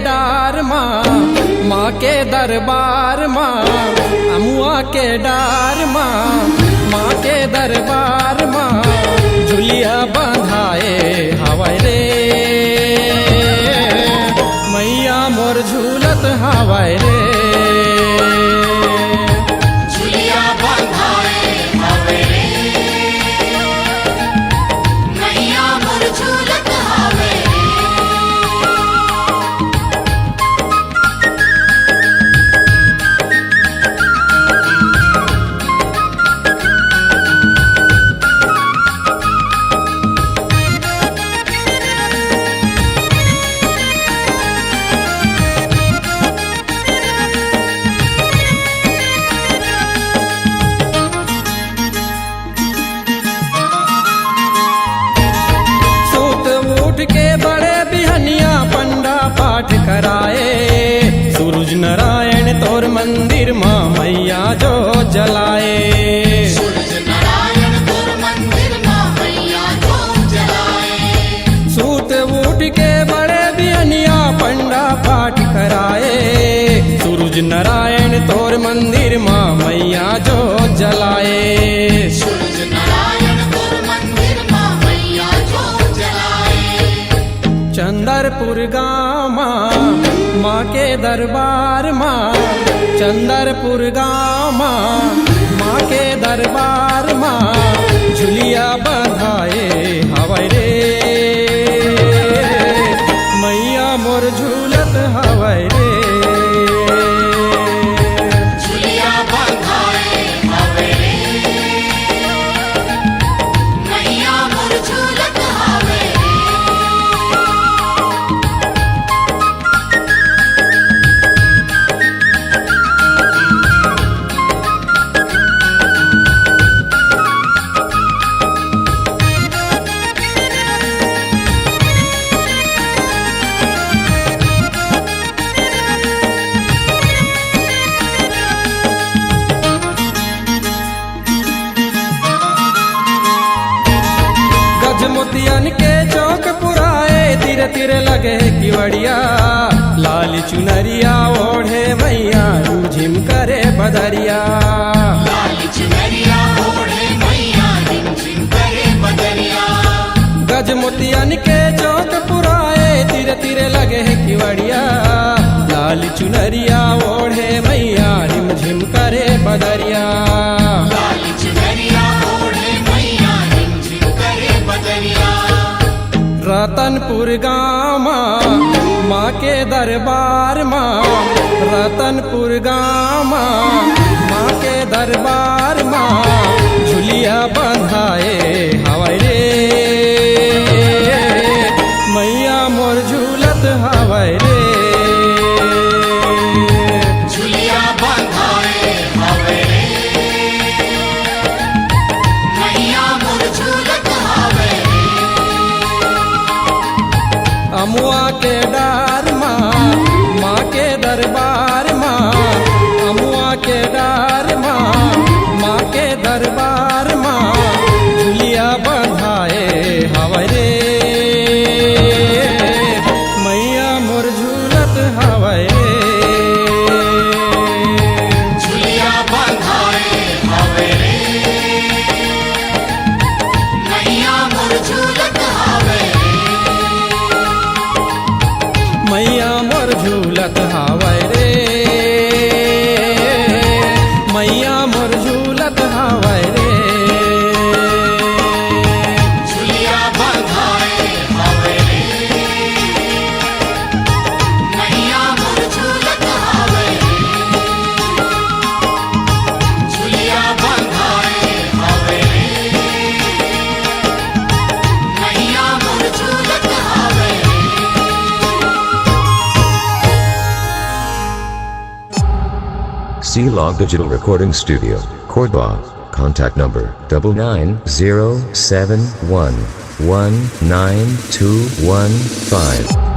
डार माँ के दरबार अमुआ के डार माँ के दरबार झुलिया बंधाए हवाई रे मैया मोर झूलत हवाई रे के बड़े बिहनिया पंडा पाठ कराए सूरज नारायण तोर मंदिर माँ मैया जो जलाए सूरज नारायण तोर मंदिर माँ मैया जो जलाए सूत उठ के बड़े बिहनिया पंडा पाठ कराए सूरज नारायण तोर मंदिर माँ मैया जो जलाए सूरज नारायण तोर मंदिर माँ मैया जो जलाए चंदरपुर गाँव माँ के दरबार चंदरपुर गाँव माँ के दरबार झुलिया बंधाए हवाई रे मैया मोर झूलत हवाई रे झुलिया बंधाए हवाई रे मैया मोर झूलत हवाई मोतियन के चौक पुराए तीरे तीरे लगे किवड़िया लाल चुनरिया ओढ़े मैया झिम करे बदरिया लाल चुनरिया ओढ़े मैया झिम करे बदरिया गज मोतियन के चौक पुराए तीरे तीरे लगे किवड़िया लाल चुनरिया ओढ़े मैया झिम करे बदरिया लाल चुनरिया ओढ़े मैया झिम करे बदरिया रतनपुर गाँव माँ के दरबार रतनपुर गाँव माँ के दरबार झुलिया बंधाए हवाई रे मैया मोर झूलत हवाई रे झुलिया बंधाए हवाई रे मैया मोर झूलत हवाई अमुआ के डार माँ के दरबार अमुआ के डार माँ के दरबार झुलिया बंधाए हवाई रे मैया मोर झूलत हवाई रे झुलिया बंधाए हवाई रे मैया मोर झूलत हवाई मैया मोर झूलत हवाई रे मैया मोर झूलत हवाई रे झुलिया बंधाए हवाई रे मैया मोर झूलत हवाई झुलिया बंधाए हवाई मैया मोर झूलत हवाई C-Log Digital Recording Studio, Cordoba. Contact number 99071192115.